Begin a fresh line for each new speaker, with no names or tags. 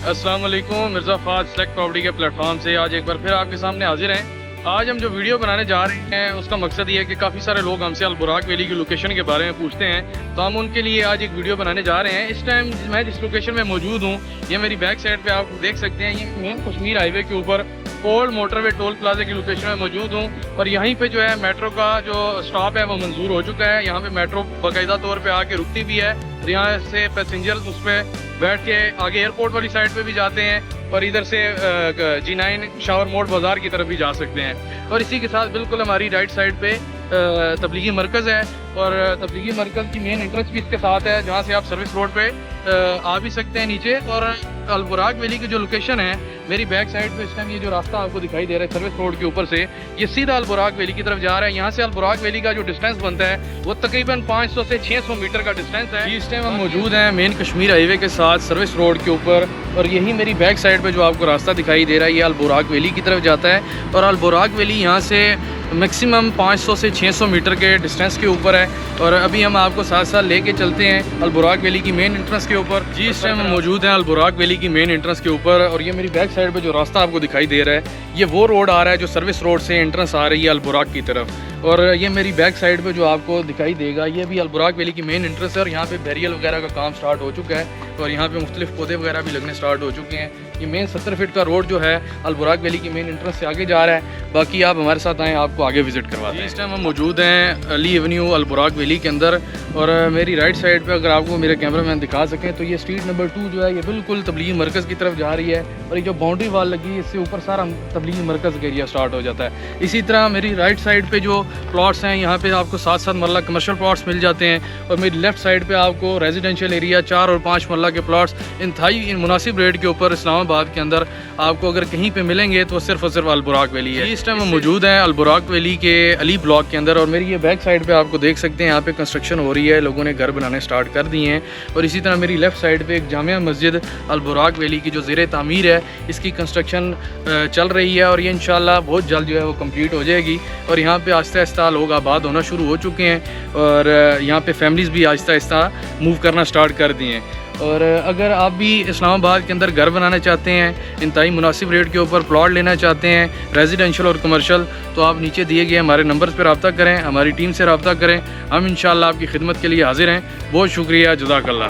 अस्सलाम वालेकुम, Mirza Faaz select property के प्लेटफॉर्म से आज एक बार फिर आपके सामने हाजिर हैं। आज हम जो वीडियो बनाने जा रहे हैं उसका मकसद ये है कि काफ़ी सारे लोग हमसे अल बुराक वैली की लोकेशन के बारे में पूछते हैं, तो हम उनके लिए आज एक वीडियो बनाने जा रहे हैं। इस टाइम मैं जिस लोकेशन में मौजूद हूँ, ये मेरी बैक साइड पे आप देख सकते हैं, ये मेन कश्मीर हाईवे के ऊपर ओल्ड मोटरवे टोल प्लाजा की लोकेशन में मौजूद हूँ। और यहीं पे जो है मेट्रो का जो स्टॉप है वो मंजूर हो चुका है। यहाँ पे मेट्रो बाकायदा तौर पे आके रुकती भी है, और यहाँ से पैसेंजर्स उस पर बैठ के आगे एयरपोर्ट वाली साइड पे भी जाते हैं, और इधर से G9 शावर मोड़ बाज़ार की तरफ भी जा सकते हैं। और इसी के साथ बिल्कुल हमारी राइट साइड पे तबलीगी मरकज़ है, और तबलीगी मरकज़ की मेन एंट्रेंस भी इसके साथ है, जहाँ से आप सर्विस रोड पे आ भी सकते हैं नीचे। और अल बुराक वैली की जो लोकेशन है मेरी बैक साइड पे, इस टाइम ये जो रास्ता आपको दिखाई दे रहा है सर्विस रोड के ऊपर से, ये सीधा अल बुराक वैली की तरफ जा रहा है। यहाँ से अल बुराक वैली का जो डिस्टेंस बनता है वो तकरीबन 500 से 600 मीटर का डिस्टेंस है। इस टाइम हम मौजूद हैं मेन कश्मीर हाईवे के साथ सर्विस रोड के ऊपर, और यही मेरी बैक साइड पे जो आपको रास्ता दिखाई दे रहा है ये अल बुराक वैली की तरफ जाता है। और अल बुराक वैली यहाँ से मैक्सिमम 500 से 600 मीटर के डिस्टेंस के ऊपर है। और अभी हम आपको साथ साथ लेके चलते हैं अल बुराक वैली की मेन एंट्रेंस के ऊपर। जी, इस टाइम हम मौजूद हैं अल बुराक वैली की मेन एंट्रेंस के ऊपर, और ये मेरी बैक साइड पे जो रास्ता आपको दिखाई दे रहा है ये वो रोड आ रहा है जो सर्विस रोड से एंट्रेंस आ रही है अल बुराक की तरफ। और ये मेरी बैक साइड पे जो आपको दिखाई देगा ये भी अल बुराक वैली की मेन एंट्रेंस है, और यहाँ पे बैरियल वगैरह का काम स्टार्ट हो चुका है, और यहाँ पे मुख्तलिफ पौधे वगैरह भी लगने स्टार्ट हो चुके हैं। ये मेन 70 फीट का रोड जो है अल बुराक वैली की मेन एंट्रेंस से आगे जा रहा है। बाकी आप हमारे साथ आएँ, आपको आगे विजिट करवाते हैं। इस टाइम हम मौजूद हैं अली एवेन्यू अल बुराक वैली के अंदर, और मेरी राइट साइड पे अगर आपको मेरे कैमरा मैन दिखा सकें तो ये स्ट्रीट नंबर 2 जो है ये बिल्कुल तबलीगी मरकज़ की तरफ जा रही है, और ये जो बाउंड्री वाल लगी है इससे ऊपर सारा तबलीगी मरकज़ का एरिया स्टार्ट हो जाता है। इसी तरह मेरी राइट साइड पे जो प्लॉट्स हैं यहाँ पे आपको 7-7 मरला कमर्शियल प्लॉट्स मिल जाते हैं, और मेरी लेफ्ट साइड पे आपको रेजिडेंशियल एरिया 4 और 5 मरला के प्लॉट्स इंतहाई मुनासिब रेट के ऊपर इस्लामाबाद के अंदर आपको अगर कहीं पे मिलेंगे तो सिर्फ और सिर्फ अल बुराक वैली है। इस टाइम हम मौजूद हैं अल बुराक वैली के अली ब्लॉक के अंदर, और मेरी ये बैक साइड पे आपको देख सकते हैं यहाँ पे कंस्ट्रक्शन हो रही है, लोगों ने घर बनाने स्टार्ट कर दिए हैं। और इसी तरह मेरी लेफ्ट साइड पे एक जामिया मस्जिद अल बुराक वैली की जो ज़ेर तामीर है इसकी कंस्ट्रक्शन चल रही है, और ये इंशाल्लाह बहुत जल्द जो है वो कम्प्लीट हो जाएगी। और यहाँ पे आहिस्ता आहिस्ता लोग आबाद होना शुरू हो चुके हैं, और यहाँ पे फैमिलीज़ भी आहिस्ता आहिस्ता मूव करना स्टार्ट कर दिए हैं। और अगर आप भी इस्लामाबाद के अंदर घर बनाना चाहते हैं, इंतहाई मुनासिब रेट के ऊपर प्लॉट लेना चाहते हैं रेजिडेंशियल और कमर्शियल, तो आप नीचे दिए गए हमारे नंबर्स पर रब्ता करें, हमारी टीम से रब्ता करें। हम इंशाल्लाह आपकी खिदमत के लिए हाजिर हैं। बहुत शुक्रिया, जज़ाकल्लाह।